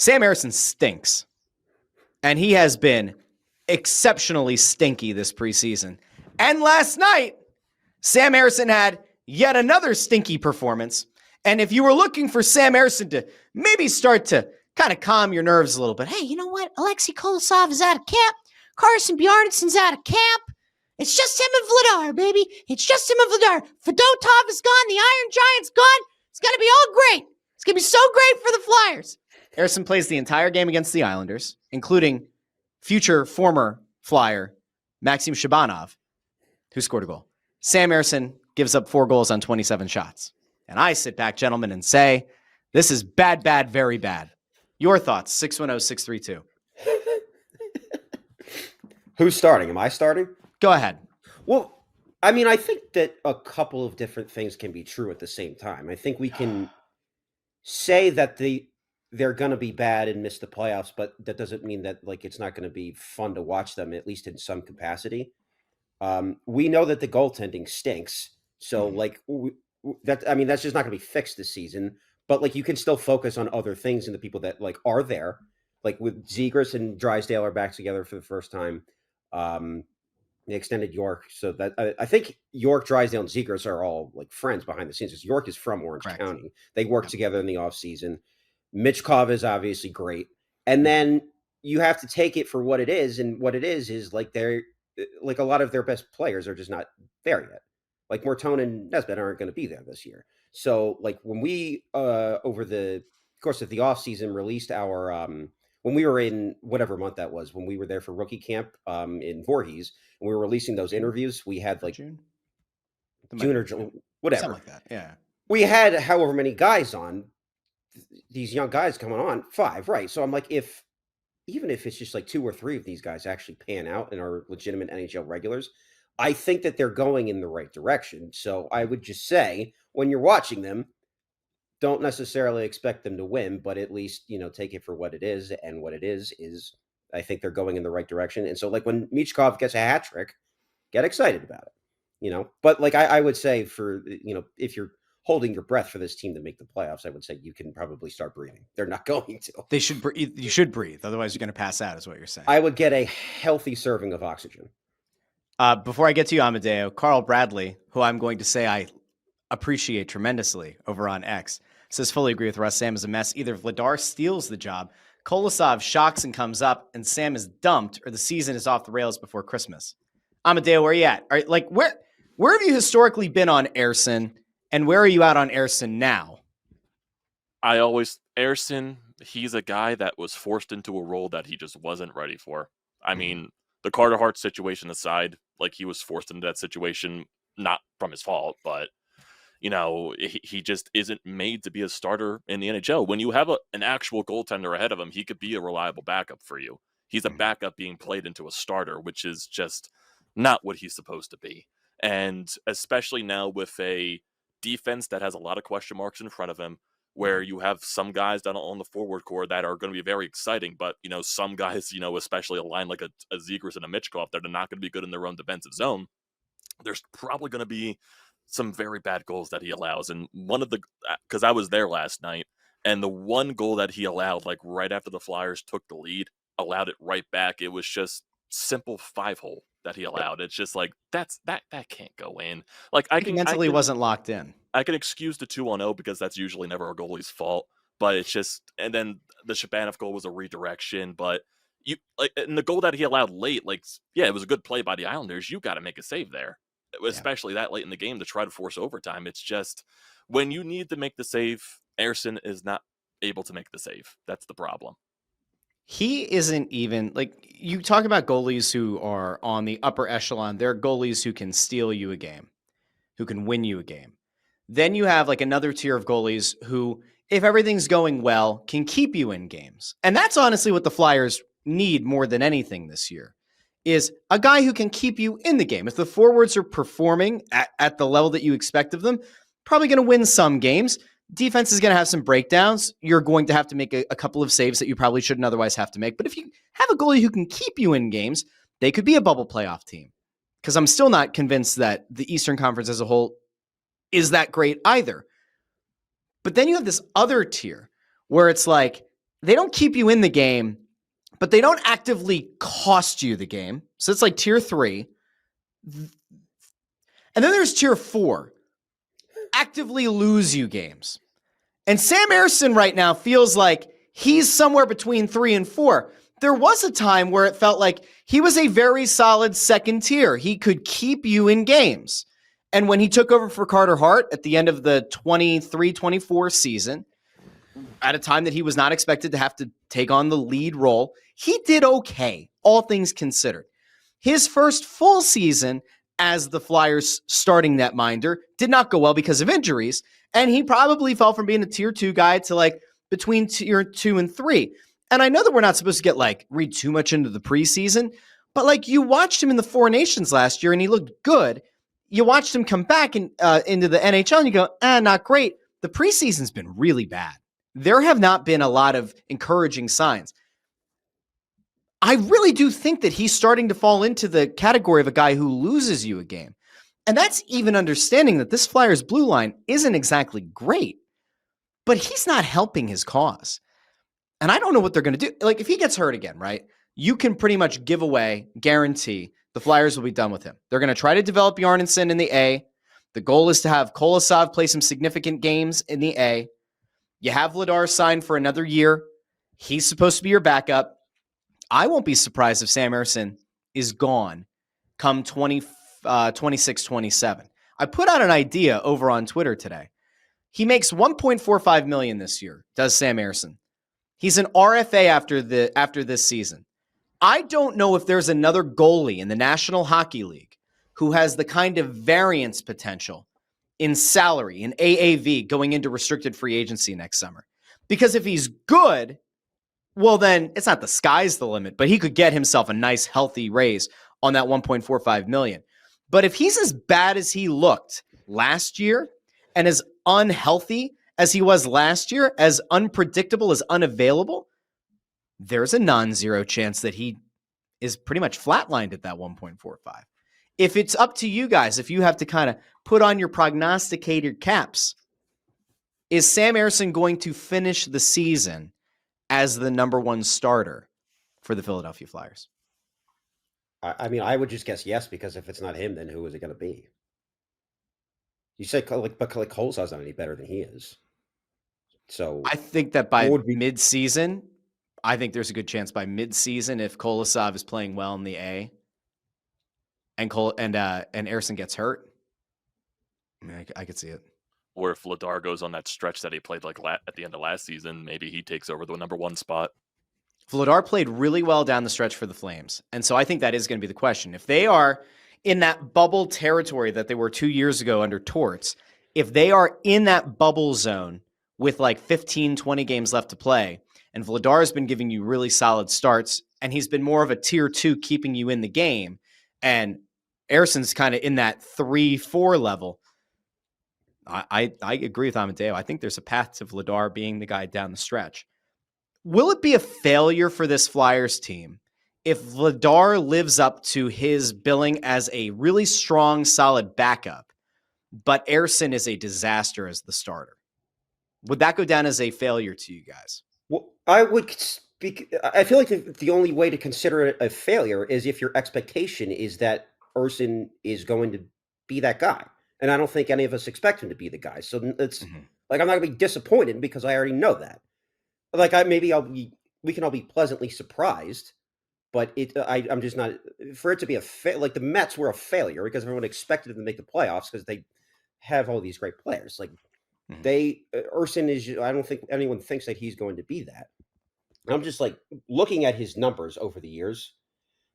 Sam Ersson stinks. And he has been exceptionally stinky this preseason. And last night, Sam Ersson had yet another stinky performance. And if you were looking for Sam Ersson to maybe start to kind of calm your nerves a little bit, hey, you know what? Alexei Kolosov is out of camp. Carson Bjarnsson's out of camp. It's just him and Vladar, baby. It's just him and Vladar. Fedotov is gone. The Iron Giant's gone. It's going to be all great. It's going to be so great for the Flyers. Ersson plays the entire game against the Islanders, including future former Flyer Maxim Shabanov, who scored a goal. Sam Ersson gives up 4 goals on 27 shots. And I sit back, gentlemen, and say, this is bad, bad, very bad. Your thoughts, 610-632. Who's starting? Am I starting? Go ahead. Well, I mean, I think that a couple of different things can be true at the same time. I think we can say that they're going to be bad and miss the playoffs, but that doesn't mean that it's not going to be fun to watch them, at least in some capacity. We know that the goaltending stinks. So that's just not going to be fixed this season, but you can still focus on other things and the people that are there, with Zegras and Drysdale are back together for the first time. They extended York. So that I think York, Drysdale, and Zegras are all friends behind the scenes, because York is from Orange County. They work together in the off season. Michkov is obviously great. And then you have to take it for what it is. And what it is they're a lot of their best players are just not there yet. Mortone and Nesbitt aren't going to be there this year. So when we, over the course of the offseason, released our, when we were in whatever month that was, when we were there for rookie camp in Voorhees, and we were releasing those interviews, we had June or June, whatever. Something like that, yeah. We had however many guys on, these young guys coming on, 5, right? So I'm even if it's just 2 or 3 of these guys actually pan out and are legitimate NHL regulars, I think that they're going in the right direction. So I would just say, when you're watching them, don't necessarily expect them to win, but at least, take it for what it is. And what it is I think they're going in the right direction. And so when Michkov gets a hat trick, get excited about it, but I would say for, if you're holding your breath for this team to make the playoffs, I would say you can probably start breathing. They're not going to. They should breathe. You should breathe. Otherwise you're going to pass out, is what you're saying. I would get a healthy serving of oxygen. Before I get to you, Amadeo, Carl Bradley, who I'm going to say I appreciate tremendously over on X, says, fully agree with Russ. Sam is a mess. Either Vladar steals the job, Kolosov shocks and comes up, and Sam is dumped, or the season is off the rails before Christmas. Amadeo, where are you at? Where have you historically been on Ersson, and where are you at on Ersson now? Ersson, he's a guy that was forced into a role that he just wasn't ready for. I mean, the Carter Hart situation aside, he was forced into that situation, not from his fault, but he just isn't made to be a starter in the NHL. When you have an actual goaltender ahead of him, he could be a reliable backup for you. He's a backup being played into a starter, which is just not what he's supposed to be. And especially now with a defense that has a lot of question marks in front of him, where you have some guys down on the forward core that are going to be very exciting, but, some guys, especially a line like a Zegras and a Michkov, that are not going to be good in their own defensive zone. There's probably going to be some very bad goals that he allows. And because I was there last night, and the one goal that he allowed, right after the Flyers took the lead, allowed it right back. It was just simple 5-hole that he allowed. It's just that can't go in. He wasn't locked in. I can excuse the 2-0 because that's usually never a goalie's fault, but it's just, and then the Shabanov goal was a redirection, but and the goal that he allowed late, it was a good play by the Islanders. You got to make a save there, especially that late in the game to try to force overtime. It's just, when you need to make the save, Ersson is not able to make the save. That's the problem. He isn't even, you talk about goalies who are on the upper echelon. They're goalies who can steal you a game, who can win you a game. Then you have another tier of goalies who, if everything's going well, can keep you in games. And that's honestly what the Flyers need more than anything this year, is a guy who can keep you in the game. If the forwards are performing at the level that you expect of them, probably going to win some games. Defense is going to have some breakdowns. You're going to have to make a couple of saves that you probably shouldn't otherwise have to make. But if you have a goalie who can keep you in games, they could be a bubble playoff team. Because I'm still not convinced that the Eastern Conference as a whole is that great either. But then you have this other tier where it's they don't keep you in the game, but they don't actively cost you the game. So it's like tier 3. And then there's tier 4, actively lose you games. And Sam Ersson right now feels like he's somewhere between 3 and 4. There was a time where it felt like he was a very solid second tier. He could keep you in games. And when he took over for Carter Hart at the end of the 23-24 season, at a time that he was not expected to have to take on the lead role, he did okay, all things considered. His first full season as the Flyers starting netminder did not go well because of injuries, and he probably fell from being a tier 2 guy to like between tier 2 and 3. And I know that we're not supposed to get read too much into the preseason, but you watched him in the Four Nations last year and he looked good. You watched him come back into the NHL and you go, not great. The preseason's been really bad. There have not been a lot of encouraging signs. I really do think that he's starting to fall into the category of a guy who loses you a game. And that's even understanding that this Flyers blue line isn't exactly great, but he's not helping his cause. And I don't know what they're going to do. If he gets hurt again, right? You can pretty much guarantee the Flyers will be done with him. They're going to try to develop Bjarnason in the A. The goal is to have Kolosov play some significant games in the A. You have Vladar signed for another year. He's supposed to be your backup. I won't be surprised if Sam Ersson is gone come 26-27. I put out an idea over on Twitter today. He makes $1.45 million this year, does Sam Ersson. He's an RFA after this season. I don't know if there's another goalie in the National Hockey League who has the kind of variance potential in salary, in AAV, going into restricted free agency next summer. Because if he's good, well, then it's not the sky's the limit, but he could get himself a nice, healthy raise on that $1.45 million. But if he's as bad as he looked last year and as unhealthy as he was last year, as unpredictable, as unavailable, there's a non-zero chance that he is pretty much flatlined at that 1.45. If it's up to you guys, if you have to kind of put on your prognosticator caps, is Sam Ersson going to finish the season as the number 1 starter for the Philadelphia Flyers? I mean, I would just guess yes, because if it's not him, then who is it going to be? You say, but Kolosov's not any better than he is. So I think that by mid-season, I think there's a good chance by mid-season, if Kolosov is playing well in the A and Ersson gets hurt, I mean, I could see it. Or if Vladar goes on that stretch that he played at the end of last season, maybe he takes over the number 1 spot. Vladar played really well down the stretch for the Flames. And so I think that is going to be the question. If they are in that bubble territory that they were 2 years ago under Torts, if they are in that bubble zone with 15, 20 games left to play, and Vladar has been giving you really solid starts, and he's been more of a tier 2 keeping you in the game, and Ersson's kind of in that 3-4 level, I agree with Amadeo. I think there's a path to Vladar being the guy down the stretch. Will it be a failure for this Flyers team if Vladar lives up to his billing as a really strong, solid backup, but Ersson is a disaster as the starter? Would that go down as a failure to you guys? Well, I feel like the only way to consider it a failure is if your expectation is that Ersson is going to be that guy. And I don't think any of us expect him to be the guy. So it's I'm not going to be disappointed because I already know that. We can all be pleasantly surprised, but I'm just not, for it to be the Mets were a failure because everyone expected them to make the playoffs because they have all these great players. Ersson is, I don't think anyone thinks that he's going to be that. I'm just looking at his numbers over the years.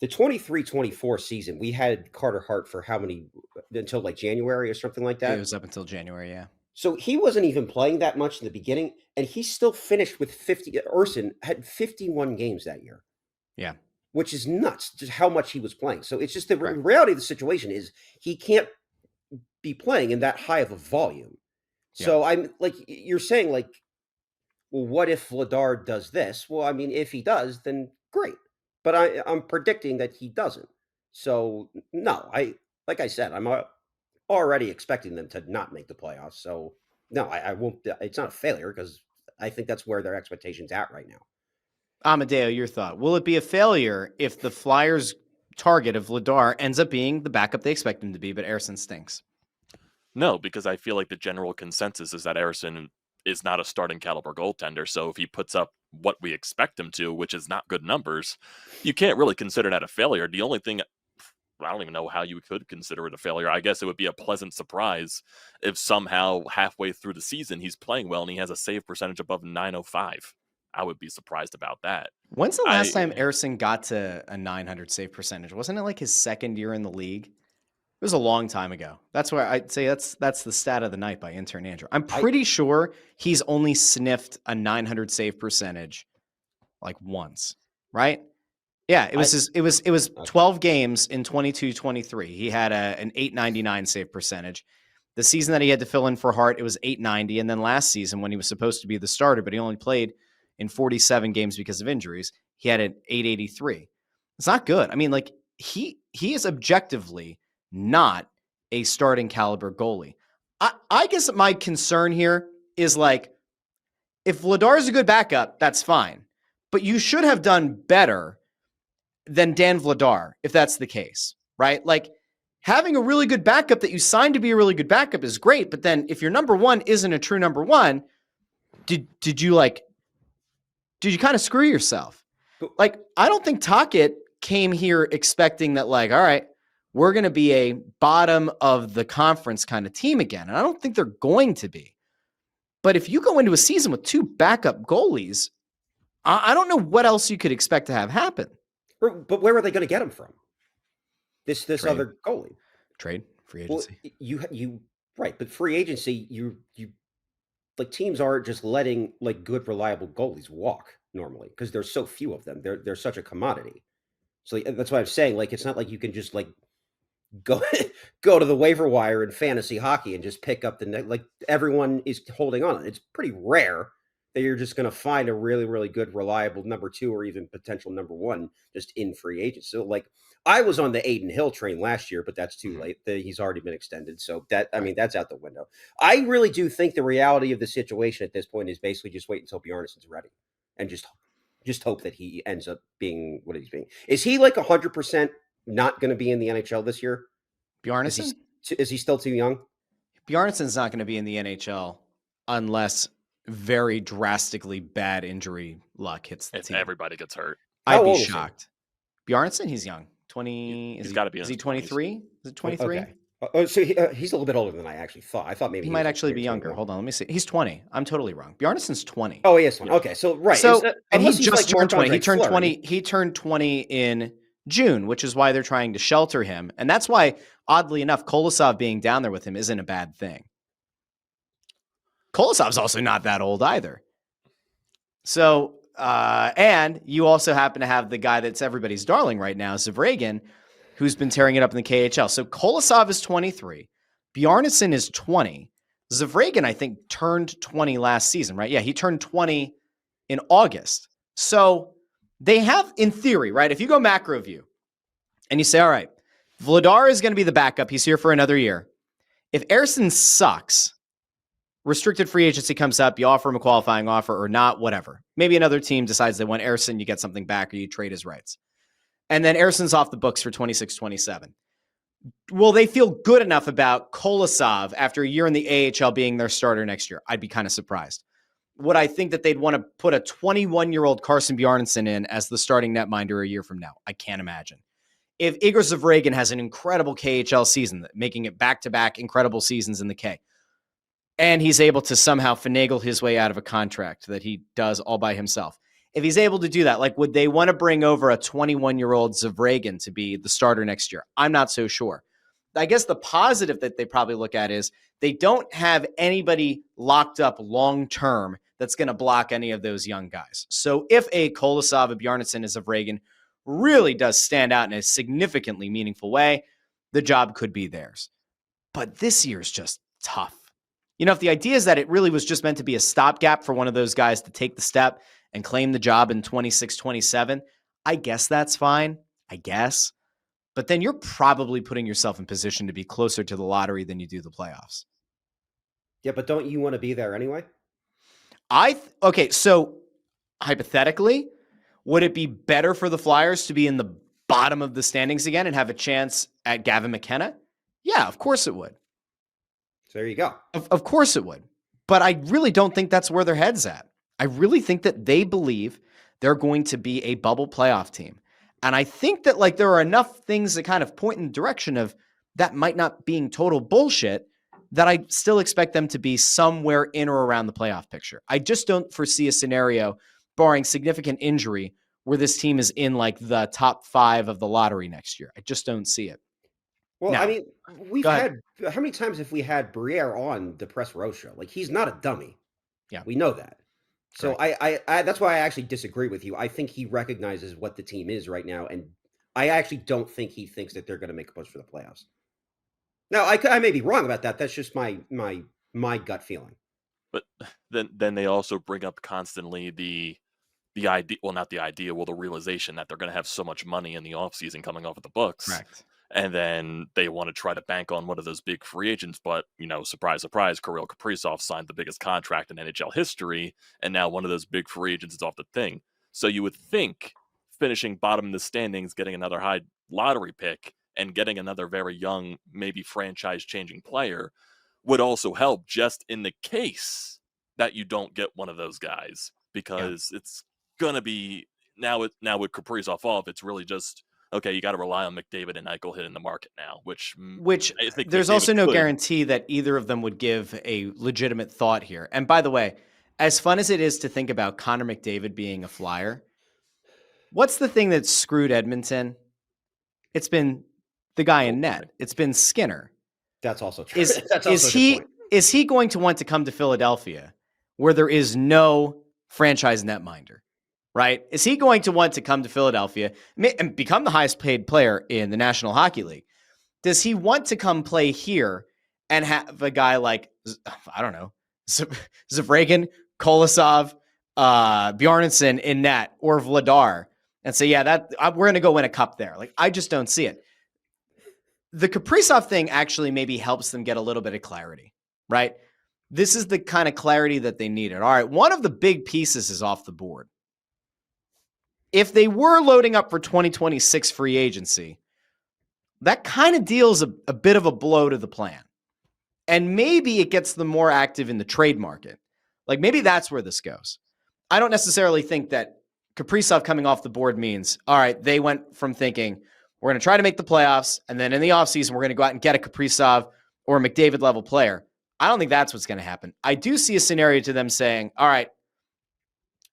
The 23-24 season, we had Carter Hart for how many, until January or something like that? It was up until January, yeah. So he wasn't even playing that much in the beginning, and he still finished with 50. Ersson had 51 games that year. Yeah. Which is nuts, just how much he was playing. So it's just the reality of the situation is he can't be playing in that high of a volume. Yeah. So I'm you're saying well, what if Vladar does this? Well, I mean, if he does, then great. But I'm predicting that he doesn't. So no, like I said, I'm already expecting them to not make the playoffs. So no, I won't. It's not a failure because I think that's where their expectations at right now. Amadeo, your thought. Will it be a failure if the Flyers' target of Vladar ends up being the backup they expect him to be, but Ersson stinks? No, because I feel like the general consensus is that Ersson is not a starting caliber goaltender. So if he puts up what we expect him to, which is not good numbers, you can't really consider that a failure. The only thing, I don't even know how you could consider it a failure. I guess it would be a pleasant surprise if somehow halfway through the season he's playing well and he has a save percentage above 905. I would be surprised about that. When's the last time Ersson got to a 900 save percentage? Wasn't it like his second year in the league? It was a long time ago. That's where I'd say that's the stat of the night by intern Andrew. I'm pretty sure he's only sniffed a 900 save percentage like once, right? Yeah, it was 12 games in 22-23. He had an 899 save percentage. The season that he had to fill in for Hart, it was 890, and then last season when he was supposed to be the starter, but he only played in 47 games because of injuries, he had an 883. It's not good. I mean, like he is objectively not a starting caliber goalie. I guess my concern here is like, if Vladar is a good backup, that's fine. But you should have done better than Dan Vladar, if that's the case, right? Like, having a really good backup that you signed to be a really good backup is great. But then if your number one isn't a true number one, did you kind of screw yourself? Like, I don't think Tippett came here expecting that, like, all right, we're going to be a bottom of the conference kind of team again. And I don't think they're going to be. But if you go into a season with two backup goalies, I don't know what else you could expect to have happen. But where are they going to get him from? This other goalie. Trade, free agency. Well, you right, but free agency, you like, teams aren't just letting like good reliable goalies walk normally because there's so few of them. They're such a commodity. So that's why I'm saying, like, it's not like you can just like go to the waiver wire in fantasy hockey and just pick up like everyone is holding on. It's pretty rare that you're just going to find a really, really good, reliable number two or even potential number one just in free agency. So, like, I was on the Aiden Hill train last year, but that's too late. He's already been extended. So that's out the window. I really do think the reality of the situation at this point is basically just wait until Bjarnason's ready and just hope that he ends up being what he's being. Is he like 100% not going to be in the NHL this year? Bjarnason? Is he still too young? Bjarnason's not going to be in the NHL unless very drastically bad injury luck hits the team. Everybody gets hurt. I'd be shocked. Bjarnason, he's young. 20. He's got to be. Is he 23? Is it 23? Okay. So he's a little bit older than I actually thought. I thought maybe he might actually be younger. 21. Hold on, let me see. He's 20. I'm totally wrong. Bjarnason's 20. Oh, he is 20. Okay, so right. So and he just turned 20. He turned 20. He turned 20 in June, which is why they're trying to shelter him, and that's why, oddly enough, Kolosov being down there with him isn't a bad thing. Kolosov's also not that old either. So, and you also happen to have the guy that's everybody's darling right now, Zavragin, who's been tearing it up in the KHL. So Kolosov is 23. Bjarnason is 20. Zavragin, I think, turned 20 last season, right? Yeah, he turned 20 in August. So they have, in theory, right? If you go macro view and you say, all right, Vladar is going to be the backup. He's here for another year. If Ersson sucks, restricted free agency comes up, you offer him a qualifying offer or not, whatever. Maybe another team decides they want Ersson, you get something back, or you trade his rights. And then Ersson's off the books for 26-27. Will they feel good enough about Kolosov after a year in the AHL being their starter next year? I'd be kind of surprised. Would I think that they'd want to put a 21-year-old Carson Bjarnason in as the starting netminder a year from now? I can't imagine. If Igor Zavragin has an incredible KHL season, making it back-to-back incredible seasons in the K, and he's able to somehow finagle his way out of a contract that he does all by himself. If he's able to do that, like, would they want to bring over a 21-year-old Zavragin to be the starter next year? I'm not so sure. I guess the positive that they probably look at is they don't have anybody locked up long-term that's going to block any of those young guys. So if a Kolosov, a Bjarnason, a Zavragin really does stand out in a significantly meaningful way, the job could be theirs. But this year's just tough. You know, if the idea is that it really was just meant to be a stopgap for one of those guys to take the step and claim the job in 26-27, I guess that's fine. I guess. But then you're probably putting yourself in position to be closer to the lottery than you do the playoffs. Yeah, but don't you want to be there anyway? Okay, so hypothetically, Would it be better for the Flyers to be in the bottom of the standings again and have a chance at Gavin McKenna? Yeah, of course it would. So there you go. Of course it would. But I really don't think that's where their head's at. I really think that they believe they're going to be a bubble playoff team. And I think that like there are enough things that kind of point in the direction of that might not being total bullshit that I still expect them to be somewhere in or around the playoff picture. I just don't foresee a scenario, barring significant injury, where this team is in like the top 5 of the lottery next year. I just don't see it. Well, Now, I mean, we've go ahead. had how many times have we had Briere on the Press Row show? Like, he's not a dummy. Yeah. We know that. So I that's why I actually disagree with you. I think he recognizes what the team is right now, and I actually don't think he thinks that they're going to make a push for the playoffs. Now, I may be wrong about that. That's just my gut feeling. But then they also bring up constantly the idea, well, not the idea, well, the realization that they're going to have so much money in the offseason coming off of the books. Correct. And then they want to try to bank on one of those big free agents. But, surprise, surprise, Kirill Kaprizov signed the biggest contract in NHL history. And now one of those big free agents is off the thing. So you would think finishing bottom of the standings, getting another high lottery pick, and getting another very young, maybe franchise-changing player would also help, just in the case that you don't get one of those guys. Because it's going to be, now with Kaprizov off, it's really just, okay, you got to rely on McDavid and Eichel hitting the market now, which I think there's McDavid also no could. guarantee that either of them would give a legitimate thought here. And by the way, as fun as it is to think about Connor McDavid being a Flyer, what's the thing that screwed Edmonton? It's been the guy in net. It's been Skinner. That's also true. Is he going to want to come to Philadelphia where there is no franchise netminder? Right? Is he going to want to come to Philadelphia and become the highest paid player in the National Hockey League? Does he want to come play here and have a guy like, I don't know, Zavragan, Kolosov, Bjarnason in net, or Vladar, and say, yeah, we're going to go win a cup there? Like, I just don't see it. The Kaprizov thing actually maybe helps them get a little bit of clarity, right? This is the kind of clarity that they needed. All right, one of the big pieces is off the board. If they were loading up for 2026 free agency, that kind of deals a bit of a blow to the plan. And maybe it gets them more active in the trade market. Like, maybe that's where this goes. I don't necessarily think that Kaprizov coming off the board means, all right, they went from thinking, we're going to try to make the playoffs, and then in the offseason, we're going to go out and get a Kaprizov or a McDavid-level player. I don't think that's what's going to happen. I do see a scenario to them saying, all right,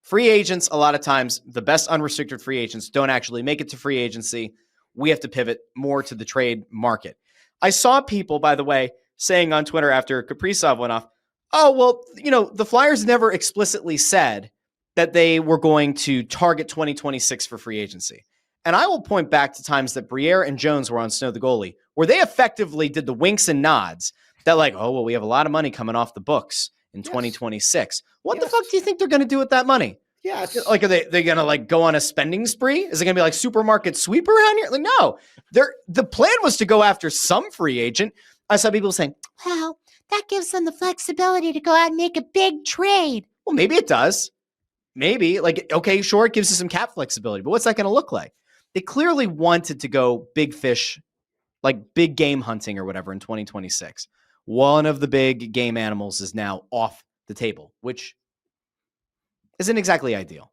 free agents, a lot of times, the best unrestricted free agents don't actually make it to free agency. We have to pivot more to the trade market. I saw people, by the way, saying on Twitter after Kaprizov went off, oh, well, the Flyers never explicitly said that they were going to target 2026 for free agency. And I will point back to times that Briere and Jones were on Snow the Goalie, where they effectively did the winks and nods that like, oh, well, we have a lot of money coming off the books in 2026. What the fuck do you think they're going to do with that money? Yes. Like, are they going to like go on a spending spree? Is it going to be like supermarket sweeper around here? Like, no, the plan was to go after some free agent. I saw people saying, well, that gives them the flexibility to go out and make a big trade. Well, maybe it does. Maybe like, okay, sure. It gives you some cap flexibility, but what's that going to look like? They clearly wanted to go big fish, like big game hunting or whatever in 2026. One of the big game animals is now off the table, which isn't exactly ideal.